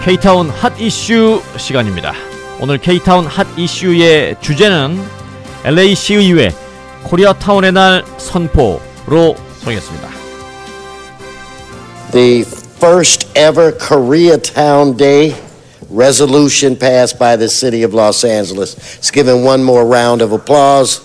K타운 핫 이슈 시간입니다. 오늘 K타운 핫 이슈의 주제는 LA 시의회 코리아타운의 날 선포로 정했습니다. The first ever Koreatown Day resolution passed by the city of Los Angeles. Let's give him one more round of applause.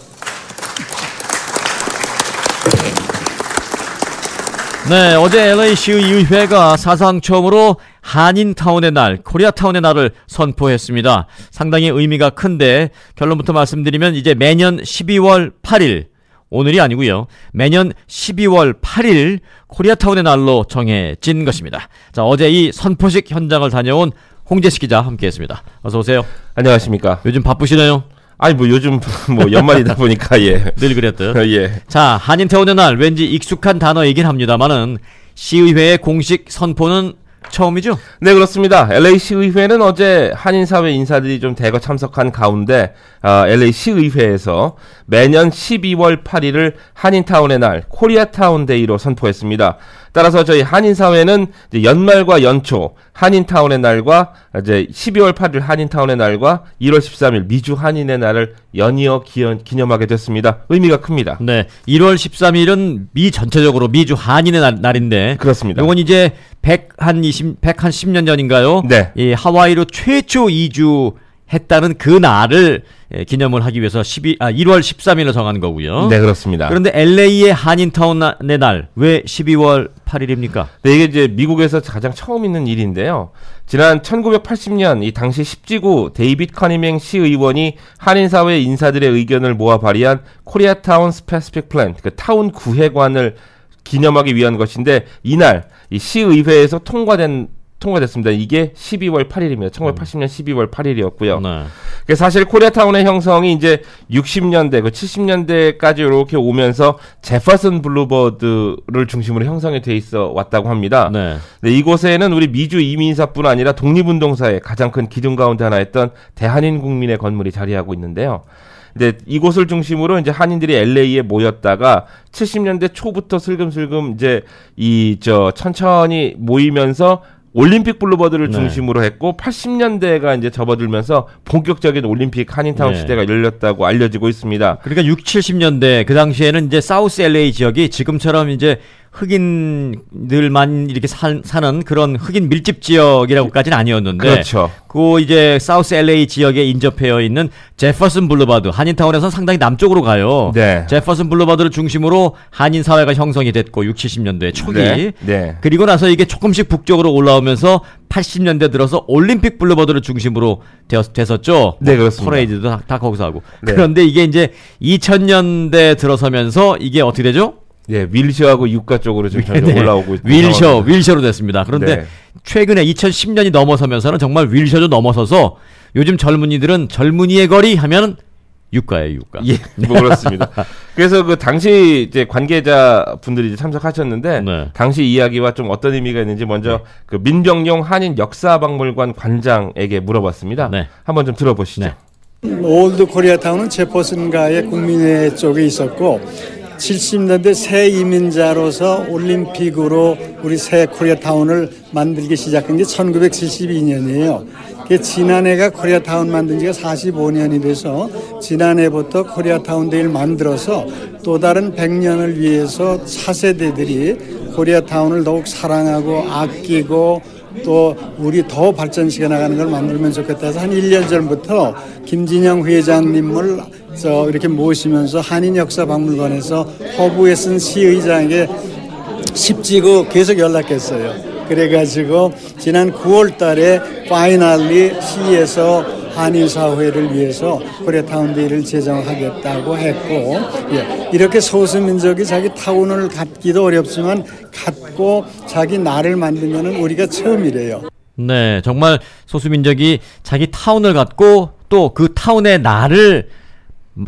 네, 어제 LA 시의회가 사상 처음으로 한인타운의 날, 코리아타운의 날을 선포했습니다. 상당히 의미가 큰데 결론부터 말씀드리면 이제 매년 12월 8일, 오늘이 아니고요. 매년 12월 8일 코리아타운의 날로 정해진 것입니다. 자, 어제 이 선포식 현장을 다녀온 홍재식 기자 함께했습니다. 어서 오세요. 안녕하십니까. 요즘 바쁘시네요. 아니 뭐 요즘 뭐 연말이다 보니까 예. 늘 그랬듯. 예. 자, 한인타운의 날 왠지 익숙한 단어이긴 합니다만은 시의회의 공식 선포는 처음이죠? 네, 그렇습니다. LA 시의회는 어제 한인사회 인사들이 좀 대거 참석한 가운데 LA 시의회에서 매년 12월 8일을 한인타운의 날 코리아타운 데이로 선포했습니다. 따라서 저희 한인사회는 이제 연말과 연초 한인타운의 날과 이제 12월 8일 한인타운의 날과 1월 13일 미주 한인의 날을 연이어 기념하게 됐습니다. 의미가 큽니다. 네, 1월 13일은 전체적으로 미주 한인의 날인데 그렇습니다. 이건 이제 110년 전인가요? 네. 이 하와이로 최초 이주했다는 그 날을 기념을 하기 위해서 1월 13일로 정한 거고요. 네, 그렇습니다. 그런데 LA의 한인타운의 날 왜 12월 8일입니까? 네, 이게 이제 미국에서 가장 처음 있는 일인데요. 지난 1980년 이 당시 10지구 데이빗 커니맹 시의원이 한인사회 인사들의 의견을 모아 발의한 코리아타운 스페시픽 플랜, 그 타운 구획안을 기념하기 위한 것인데 이날 이 시의회에서 통과됐습니다. 이게 12월 8일입니다. 1980년 12월 8일이었고요. 네. 사실 코리아타운의 형성이 이제 60년대, 70년대까지 이렇게 오면서 제퍼슨 블루버드를 중심으로 형성이 돼 있어 왔다고 합니다. 네. 네, 이곳에는 우리 미주 이민사뿐 아니라 독립운동사의 가장 큰 기둥 가운데 하나였던 대한인 국민의 건물이 자리하고 있는데요. 이제 이곳을 중심으로 이제 한인들이 LA에 모였다가 70년대 초부터 슬금슬금 이제 천천히 모이면서 올림픽 블루버드를 중심으로 했고 80년대가 이제 접어들면서 본격적인 올림픽 한인타운 시대가 열렸다고 알려지고 있습니다. 그러니까 60, 70년대 그 당시에는 이제 사우스 LA 지역이 지금처럼 이제 흑인들만 이렇게 사는 그런 흑인 밀집 지역이라고까지는 아니었는데, 그렇죠. 그 이제 사우스 LA 지역에 인접해 있는 제퍼슨 블루버드, 한인타운에서 상당히 남쪽으로 가요. 네. 제퍼슨 블루버드를 중심으로 한인 사회가 형성이 됐고 60, 70년대 초기. 네. 네. 그리고 나서 이게 조금씩 북쪽으로 올라오면서 80년대 들어서 올림픽 블루버드를 중심으로 됐었죠. 네, 그렇습니다. 퍼레이드도 다 거기서 하고. 네. 그런데 이게 이제 2000년대 들어서면서 이게 어떻게 되죠? 예, 윌셔하고 유가 쪽으로 좀 점점 올라오고 있는 윌셔로 됐습니다. 그런데 최근에 2010년이 넘어서면서는 정말 윌셔도 넘어서서 요즘 젊은이들은 젊은이의 거리 하면 유가예요, 유가. 예, 뭐 그렇습니다. 그래서 그 당시 이제 관계자 분들이 참석하셨는데 당시 이야기와 좀 어떤 의미가 있는지 먼저 그 민병용 한인 역사박물관 관장에게 물어봤습니다. 한번 좀 들어보시죠. 올드 코리아타운은 제퍼슨가의 국민회 쪽에 있었고 70년대 새 이민자로서 올림픽으로 우리 새 코리아타운을 만들기 시작한 게 1972년이에요. 지난해가 코리아타운 만든 지가 45년이 돼서 지난해부터 코리아타운 데이를 만들어서 또 다른 100년을 위해서 차세대들이 코리아타운을 더욱 사랑하고 아끼고 또 우리 더 발전시켜 나가는 걸 만들면 좋겠다 해서 한 1년 전부터 김진영 회장님을 이렇게 모시면서 한인역사박물관에서 허브에 쓴 시의장에게 10지구 계속 연락했어요. 그래가지고 지난 9월 달에 파이널리 시에서 한인사회를 위해서 코리아타운 데이를 제정하겠다고 했고, 이렇게 소수민족이 자기 타운을 갖기도 어렵지만 갖고 자기 나라를 만든 거는 우리가 처음이래요. 네, 정말 소수민족이 자기 타운을 갖고 또 그 타운의 나를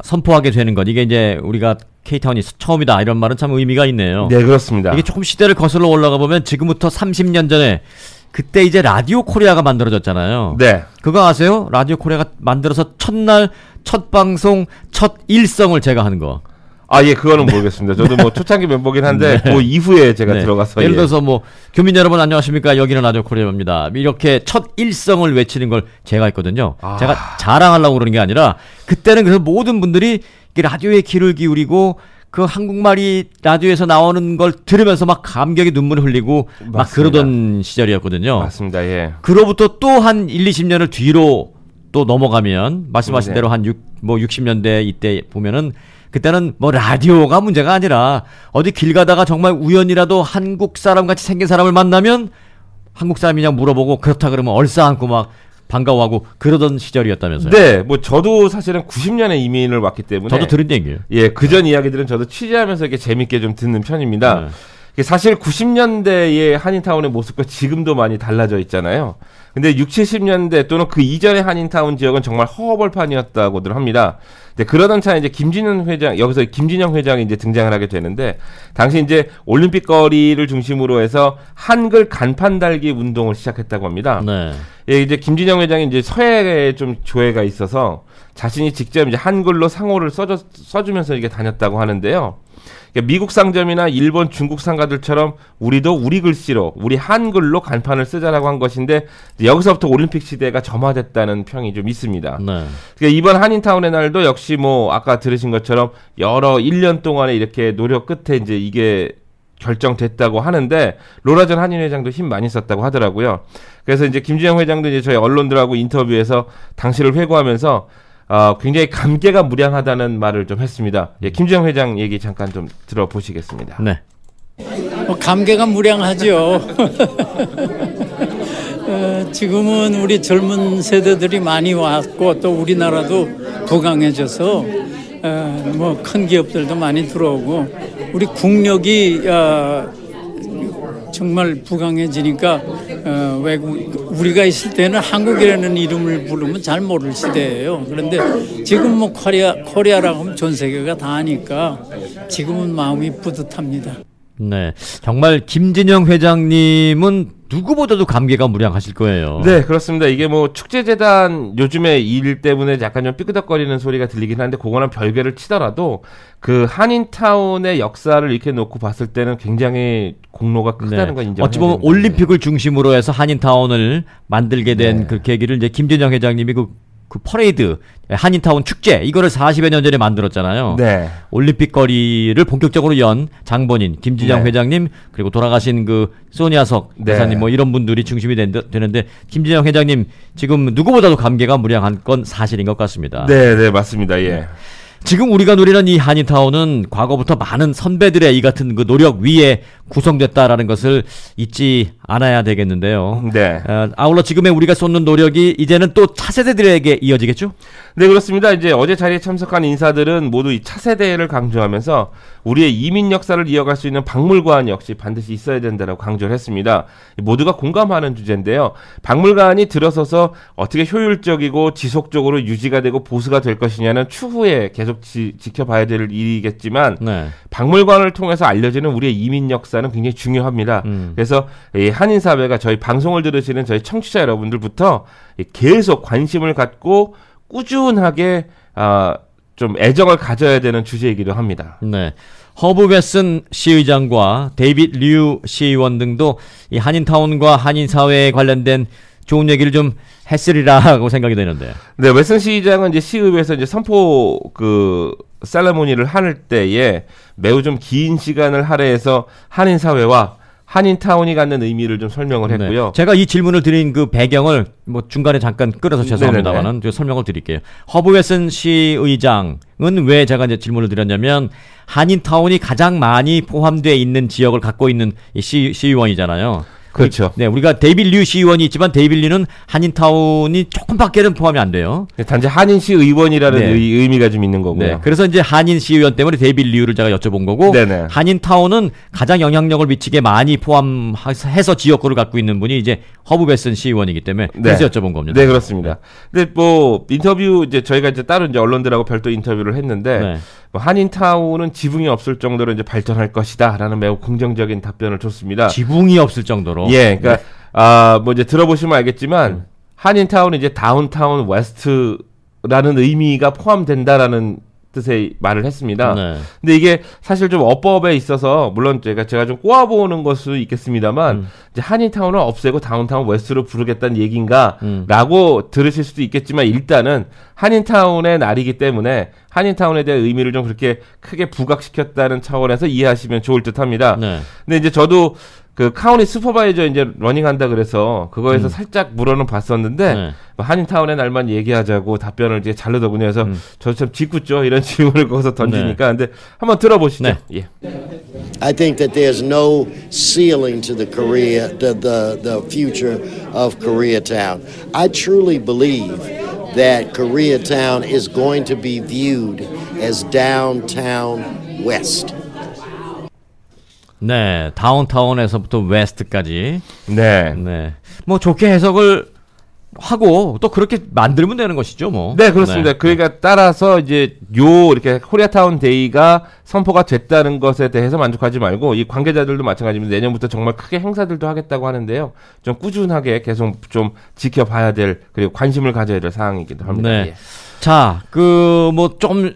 선포하게 되는 것, 이게 이제 우리가 K타운이 처음이다 이런 말은 참 의미가 있네요. 네, 그렇습니다. 이게 조금 시대를 거슬러 올라가 보면 지금부터 30년 전에 그때 이제 라디오 코리아가 만들어졌잖아요. 네. 그거 아세요? 라디오 코리아가 만들어서 첫날 첫 방송 첫 일성을 제가 하는 거. 아, 예, 그거는 모르겠습니다. 저도 뭐 초창기 멤버긴 한데 그 이후에 제가 들어가서 예를 들어서 뭐 교민 여러분 안녕하십니까? 여기는 라디오 코리아입니다. 이렇게 첫 일성을 외치는 걸 제가 했거든요. 제가 자랑하려고 그러는 게 아니라 그때는 그래서 모든 분들이 라디오에 귀를 기울이고 그 한국말이 라디오에서 나오는 걸 들으면서 막 감격의 눈물을 흘리고 맞습니다. 막 그러던 시절이었거든요. 맞습니다. 예. 그로부터 또 한 1, 20년을 뒤로 또 넘어가면 말씀하신 대로 한 60년대 이때 보면은 그때는 뭐 라디오가 문제가 아니라 어디 길 가다가 정말 우연이라도 한국 사람 같이 생긴 사람을 만나면 한국 사람이냐 물어보고 그렇다 그러면 얼싸안고 막 반가워하고 그러던 시절이었다면서요. 네, 뭐 저도 사실은 90년에 이민을 왔기 때문에 저도 들은 얘기예요. 예, 그전 이야기들은 저도 취재하면서 이렇게 재밌게 좀 듣는 편입니다. 사실 90년대의 한인타운의 모습과 지금도 많이 달라져 있잖아요. 근데 60, 70년대 또는 그 이전의 한인타운 지역은 정말 허허벌판이었다고들 합니다. 그러던 차에 이제 김진영 회장이 이제 등장을 하게 되는데, 당시 이제 올림픽 거리를 중심으로 해서 한글 간판 달기 운동을 시작했다고 합니다. 네. 예, 이제 김진영 회장이 이제 서해에 좀 조회가 있어서 자신이 직접 이제 한글로 상호를 써주면서 이게 다녔다고 하는데요. 미국 상점이나 일본, 중국 상가들처럼 우리도 우리 글씨로, 우리 한글로 간판을 쓰자라고 한 것인데, 여기서부터 올림픽 시대가 점화됐다는 평이 좀 있습니다. 네. 이번 한인타운의 날도 역시 뭐 아까 들으신 것처럼 여러 1년 동안의 이렇게 노력 끝에 이제 이게 결정됐다고 하는데, 로라전 한인 회장도 힘 많이 썼다고 하더라고요. 그래서 이제 김진영 회장도 이제 저희 언론들하고 인터뷰에서 당시를 회고하면서 굉장히 감개가 무량하다는 말을 좀 했습니다. 예, 김진영 회장 얘기 잠깐 좀 들어보시겠습니다. 네. 감개가 무량하죠. 지금은 우리 젊은 세대들이 많이 왔고 또 우리나라도 부강해져서 뭐 큰 기업들도 많이 들어오고 우리 국력이 정말 부강해지니까 우리가 있을 때는 한국이라는 이름을 부르면 잘 모를 시대예요. 그런데 지금 뭐 코리아라고 하면 전 세계가 다 아니까 지금은 마음이 뿌듯합니다. 네, 정말 김진영 회장님은 누구보다도 감개가 무량하실 거예요. 네, 그렇습니다. 이게 뭐 축제재단 요즘에 일 때문에 약간 좀 삐끄덕거리는 소리가 들리긴 하는데 그거는 별개를 치더라도 그 한인타운의 역사를 이렇게 놓고 봤을 때는 굉장히 공로가 크다는 건 인정해야 어찌 보면 됩니다. 올림픽을 중심으로 해서 한인타운을 만들게 된 그 계기를 이제 김진영 회장님이 그 퍼레이드 한인타운 축제 이거를 40여 년 전에 만들었잖아요. 네. 올림픽 거리를 본격적으로 연 장본인 김진영 네. 회장님 그리고 돌아가신 그 소니아석 대사님 뭐 이런 분들이 중심이 되는데 김진영 회장님 지금 누구보다도 감개가 무량한 건 사실인 것 같습니다. 네, 맞습니다. 예. 지금 우리가 누리는 이 한인타운은 과거부터 많은 선배들의 이 같은 그 노력 위에 구성됐다라는 것을 잊지 않아야 되겠는데요. 네. 아울러 지금의 우리가 쏟는 노력이 이제는 또 차세대들에게 이어지겠죠? 네, 그렇습니다. 이제 어제 자리에 참석한 인사들은 모두 이 차세대를 강조하면서 우리의 이민 역사를 이어갈 수 있는 박물관 역시 반드시 있어야 된다라고 강조를 했습니다. 모두가 공감하는 주제인데요. 박물관이 들어서서 어떻게 효율적이고 지속적으로 유지가 되고 보수가 될 것이냐는 추후에 계속 지켜봐야 될 일이겠지만 네. 박물관을 통해서 알려지는 우리의 이민 역사는 굉장히 중요합니다. 그래서 이 한인사회가 저희 방송을 들으시는 저희 청취자 여러분들부터 계속 관심을 갖고 꾸준하게 좀 애정을 가져야 되는 주제이기도 합니다. 네. 허브 베슨 시의장과 데이빗 류 시의원 등도 이 한인타운과 한인사회에 관련된 좋은 얘기를 좀 했으리라고 생각이 되는데. 네, 웨슨 시의장은 이제 시의회에서 이제 선포 셀레모니를 할 때에 매우 좀 긴 시간을 할애해서 한인사회와 한인타운이 갖는 의미를 좀 설명을 했고요. 네. 제가 이 질문을 드린 그 배경을 뭐 중간에 잠깐 끌어서 죄송합니다만은 설명을 드릴게요. 허브 웨슨 시의장은 왜 제가 이제 질문을 드렸냐면 한인타운이 가장 많이 포함되어 있는 지역을 갖고 있는 이 시의원이잖아요. 그렇죠. 네, 우리가 데이빗 류 시의원이 있지만 데이빗 류는 한인타운이 조금밖에는 포함이 안 돼요. 단지 한인시 의원이라는 네. 의미가 좀 있는 거고요. 네, 그래서 이제 한인 시의원 때문에 데이빗 류를 제가 여쭤본 거고, 네네. 한인타운은 가장 영향력을 미치게 많이 포함해서 지역구를 갖고 있는 분이 이제 허브 베슨 시의원이기 때문에 그래서 여쭤본 겁니다. 네, 그렇습니다. 근데 뭐 인터뷰 이제 저희가 이제 따로 이제 언론들하고 별도 인터뷰를 했는데 네. 뭐 한인타운은 지붕이 없을 정도로 이제 발전할 것이다라는 매우 긍정적인 답변을 줬습니다. 지붕이 없을 정도로. 예, 그러니까 뭐 이제 들어보시면 알겠지만 한인타운은 이제 다운타운 웨스트라는 의미가 포함된다라는 뜻의 말을 했습니다. 네. 근데 이게 사실 좀 어법에 있어서 물론 제가 좀 꼬아보는 것도 있겠습니다만 이제 한인타운을 없애고 다운타운 웨스트로 부르겠다는 얘기인가라고 들으실 수도 있겠지만 일단은 한인타운의 날이기 때문에 한인타운에 대한 의미를 좀 그렇게 크게 부각시켰다는 차원에서 이해하시면 좋을 듯합니다. 네. 근데 이제 저도 그 카운티 슈퍼바이저 이제 러닝한다 그래서 그거에서 살짝 물어는 봤었는데 네. 한인타운의 날만 얘기하자고 답변을 이제 잘르더군요. 그래서 저도 참 짓궂죠 이런 질문을 거기서 던지니까. 근데 한번 들어보시죠. 네. 예. I think that there's no ceiling to the future of Koreatown. I truly believe that Koreatown is going to be viewed as downtown west. 네, 다운타운에서부터 웨스트까지. 네. 네. 뭐 좋게 해석을 하고 또 그렇게 만들면 되는 것이죠, 뭐. 네, 그렇습니다. 네. 그러니까 따라서 이제 이렇게 코리아타운 데이가 선포가 됐다는 것에 대해서 만족하지 말고 이 관계자들도 마찬가지입니다. 내년부터 정말 크게 행사들도 하겠다고 하는데요. 좀 꾸준하게 계속 좀 지켜봐야 될 그리고 관심을 가져야 될 사항이기도 합니다. 네. 예. 자, 뭐 좀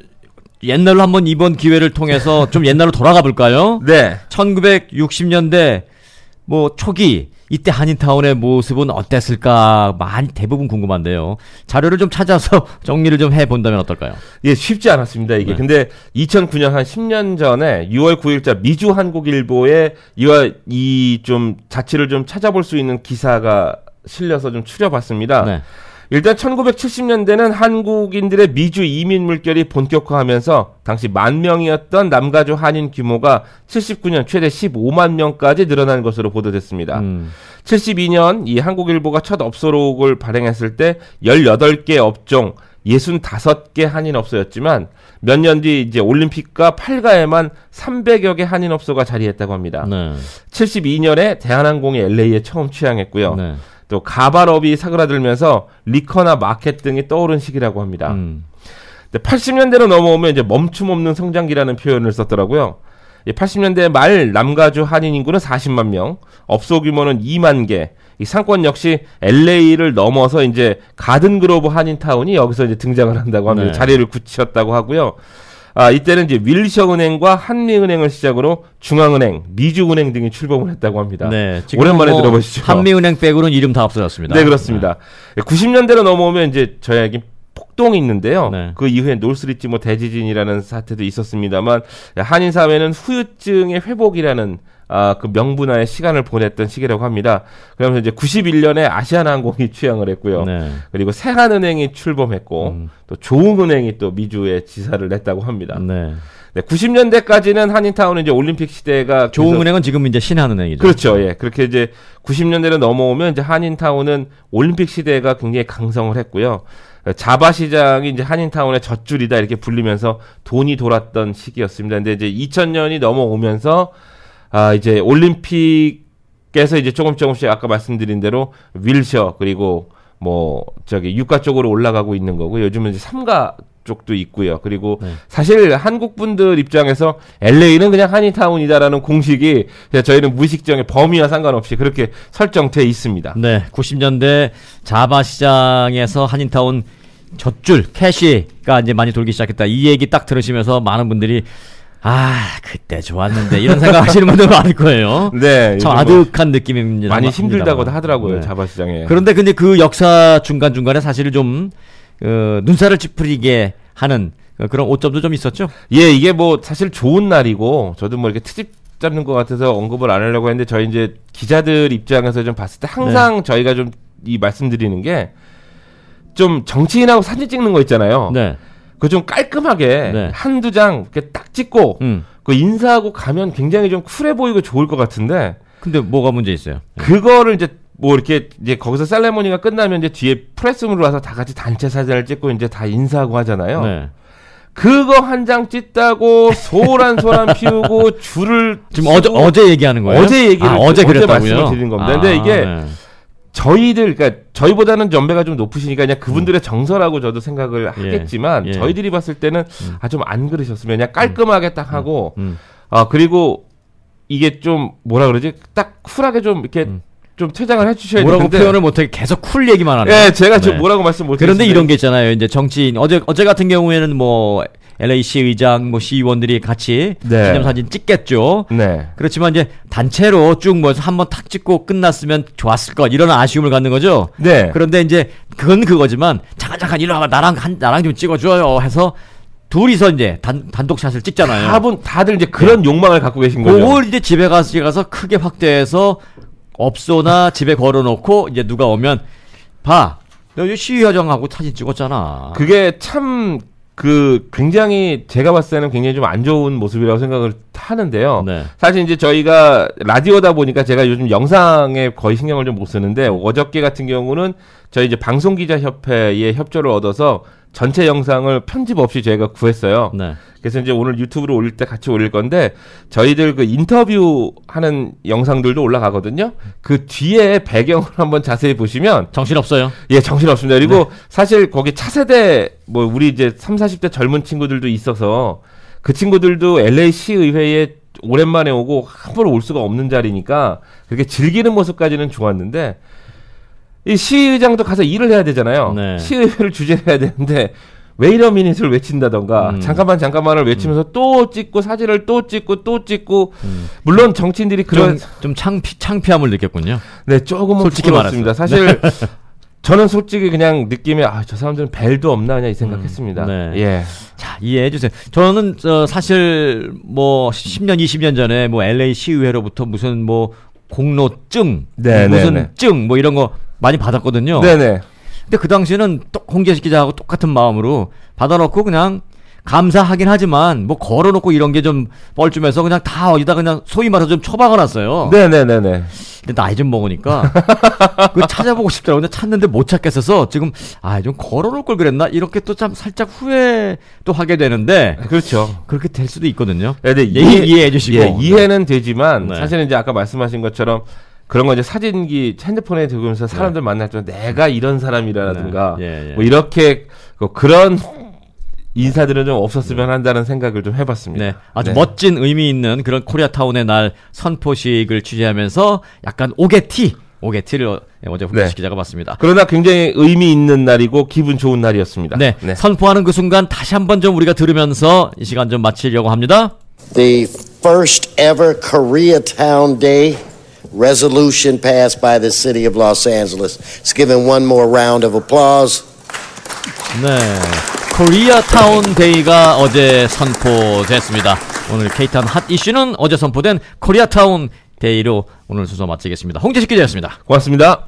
옛날로 한번 이번 기회를 통해서 좀 옛날로 돌아가 볼까요? 네. 1960년대 뭐 초기 이때 한인타운의 모습은 어땠을까 대부분 궁금한데요. 자료를 좀 찾아서 정리를 좀 해본다면 어떨까요? 예, 쉽지 않았습니다, 이게. 네. 근데 2009년 한 10년 전에 6월 9일자 미주 한국일보에 이 좀 자취를 좀 찾아볼 수 있는 기사가 실려서 좀 추려봤습니다. 네. 일단 1970년대는 한국인들의 미주 이민 물결이 본격화하면서 당시 10,000명이었던 남가주 한인 규모가 79년 최대 15만 명까지 늘어난 것으로 보도됐습니다. 72년 이 한국일보가 첫 업소록을 발행했을 때 18개 업종 65개 한인 업소였지만 몇 년 뒤 이제 올림픽과 8가에만 300여 개 한인 업소가 자리했다고 합니다. 네. 72년에 대한항공이 LA에 처음 취항했고요. 네. 또 가발업이 사그라들면서 리커나 마켓 등이 떠오른 시기라고 합니다. 80년대로 넘어오면 이제 멈춤 없는 성장기라는 표현을 썼더라고요. 80년대 말 남가주 한인 인구는 40만 명, 업소 규모는 2만 개. 이 상권 역시 LA를 넘어서 이제 가든그로브 한인타운이 여기서 이제 등장을 한다고 합니다. 네. 자리를 굳혔다고 하고요. 이때는 이제 윌셔은행과 한미은행을 시작으로 중앙은행, 미주은행 등이 출범을 했다고 합니다. 네, 지금 오랜만에 뭐 들어보시죠. 한미은행 빼고는 이름 다 없어졌습니다. 네, 그렇습니다. 90년대로 넘어오면 이제 저에게 폭동이 있는데요. 네. 그 이후에 놀스리지 뭐 대지진이라는 사태도 있었습니다만 한인 사회는 후유증의 회복이라는 그 명분하에 시간을 보냈던 시기라고 합니다. 그러면서 이제 91년에 아시아나항공이 취항을 했고요. 네. 그리고 세한은행이 출범했고 또 조흥은행이 또 미주에 지사를 냈다고 합니다. 네. 네, 90년대까지는 한인타운은 이제 올림픽 시대가 조흥은행은 지금 이제 신한은행이죠. 그렇죠. 예. 그렇게 이제 90년대로 넘어오면 이제 한인타운은 올림픽 시대가 굉장히 강성을 했고요. 자바 시장이 이제 한인타운의 젖줄이다 이렇게 불리면서 돈이 돌았던 시기였습니다. 근데 이제 2000년이 넘어오면서 이제 올림픽에서 이제 조금씩 아까 말씀드린 대로 윌셔 그리고 뭐 유가 쪽으로 올라가고 있는 거고 요즘은 이제 삼가 쪽도 있고요. 그리고 네. 사실 한국 분들 입장에서 LA는 그냥 한인타운이다라는 공식이 저희는 무의식적인 범위와 상관없이 그렇게 설정돼 있습니다. 네, 90년대 자바 시장에서 한인타운 젖줄 캐시가 이제 많이 돌기 시작했다. 이 얘기 딱 들으시면서 많은 분들이 그때 좋았는데 이런 생각하시는 분들 많을 거예요. 네, 참 아득한 느낌입니다. 많이 힘들다고 하더라고요. 네. 자바 시장에. 그런데 그 역사 중간 중간에 사실은 좀 눈살을 찌푸리게 하는 그런 오점도 좀 있었죠. 예, 이게 뭐 사실 좋은 날이고 저도 뭐 이렇게 트집 잡는 것 같아서 언급을 안 하려고 했는데 저희 이제 기자들 입장에서 좀 봤을 때 항상 저희가 좀 이 말씀드리는 게 좀 정치인하고 사진 찍는 거 있잖아요. 네. 그 좀 깔끔하게 네. 한두 장 이렇게 딱 찍고 그 인사하고 가면 굉장히 좀 쿨해 보이고 좋을 것 같은데 근데 뭐가 문제 있어요? 그거를 이제 뭐 이렇게 이제 거기서 셀레모니가 끝나면 이제 뒤에 프레스룸으로 와서 다 같이 단체 사진을 찍고 이제 다 인사하고 하잖아요. 네. 그거 한 장 찍다고 소란 피우고 줄을 지금 어제 얘기하는 거예요? 어제 얘기를 어제 그랬다고요? 말씀을 드리는 겁니다. 근데 이게 네. 그러니까 저희보다는 연배가 좀 높으시니까 그냥 그분들의 정서라고 저도 생각을 하겠지만 예. 저희들이 봤을 때는 좀 안 그러셨으면 그냥 깔끔하게 딱 하고 그리고 이게 좀 뭐라 그러지 딱 쿨하게 좀 이렇게 좀 퇴장을 해주셔야 되는데 뭐라고 표현을 못하게 계속 쿨 얘기만 하는. 예, 제가 네. 좀 뭐라고 말씀 못드렸는데 그런데 이런 게 있잖아요. 이제 정치인 어제 같은 경우에는 뭐 LA 시의장, 뭐 시의원들이 같이 네. 기념사진 찍겠죠. 네. 그렇지만 이제 단체로 쭉 모여서 한번 탁 찍고 끝났으면 좋았을 것 이런 아쉬움을 갖는 거죠. 네. 그런데 이제 그건 그거지만 잠깐 일로 와봐 나랑 좀 찍어줘요 해서 둘이서 이제 단독샷을 찍잖아요. 다들 이제 그런 욕망을 갖고 계신 거죠. 그걸 이제 집에 가서 크게 확대해서 업소나 집에 걸어놓고 이제 누가 오면 봐, 너 시의회장하고 사진 찍었잖아. 그게 참 굉장히 제가 봤을 때는 굉장히 좀 안 좋은 모습이라고 생각을 하는데요. 네. 사실 이제 저희가 라디오다 보니까 제가 요즘 영상에 거의 신경을 좀 못 쓰는데 어저께 같은 경우는 저희 이제 방송기자협회의 협조를 얻어서 전체 영상을 편집 없이 저희가 구했어요. 네. 그래서 이제 오늘 유튜브로 올릴 때 같이 올릴 건데 저희들 그 인터뷰 하는 영상들도 올라가거든요. 그 뒤에 배경을 한번 자세히 보시면 정신없어요. 예, 정신없습니다. 그리고 사실 거기 차세대 뭐 우리 이제 30, 40대 젊은 친구들도 있어서 그 친구들도 LA 시의회에 오랜만에 오고 함부로 올 수가 없는 자리니까 그렇게 즐기는 모습까지는 좋았는데 이 시의장도 가서 일을 해야 되잖아요. 네. 시의회를 주재를 해야 되는데 웨이트 어 미닛을 외친다던가 잠깐만을 외치면서 또 찍고 사진을 또 찍고 물론 정치인들이 그런 좀 창피함을 느꼈군요. 네, 조금은 솔직히 부끄럽습니다. 사실 저는 솔직히 그냥 느낌에 저 사람들은 벨도 없나 그냥 이 생각했습니다. 네. 예. 자, 이해해 주세요. 저는 사실 뭐 10년 20년 전에 뭐 LA 시의회로부터 무슨 뭐 공로증, 네, 무슨 네, 네. 증 뭐 이런 거 많이 받았거든요. 네네. 근데 그 당시에는 또 홍재식 기자하고 똑같은 마음으로 받아놓고 그냥 감사하긴 하지만 뭐 걸어놓고 이런 게 좀 뻘쭘해서 그냥 다 어디다 그냥 소위 말해서 좀 처박아놨어요. 네네네네. 근데 나이 좀 먹으니까 그거 찾아보고 싶더라고요. 근데 찾는데 못 찾겠어서 지금 좀 걸어놓을 걸 그랬나 이렇게 또 참 살짝 후회도 하게 되는데 그렇죠. 그렇게 될 수도 있거든요. 네, 네, 이해해 주시고. 예, 이해는 되지만 네. 사실은 이제 아까 말씀하신 것처럼 그런 거 이제 사진기 핸드폰에 들고면서 사람들 만날 때 내가 이런 사람이라든가 네. 예. 뭐 이렇게 그런 인사들은 좀 없었으면 한다는 생각을 좀 해봤습니다. 네, 아주 네. 멋진 의미 있는 그런 코리아타운의 날 선포식을 취재하면서 약간 오게티를 어제 홍재식 기자가 봤습니다. 그러나 굉장히 의미 있는 날이고 기분 좋은 날이었습니다. 네, 선포하는 그 순간 다시 한번 좀 우리가 들으면서 이 시간 좀 마치려고 합니다. The first ever Koreatown Day resolution passed by the city of Los Angeles. Let's give him one more round of applause. 네, 코리아타운 데이가 어제 선포됐습니다. 오늘 K타운 핫 이슈는 어제 선포된 코리아타운 데이로 오늘 순서 마치겠습니다. 홍재식 기자였습니다. 고맙습니다.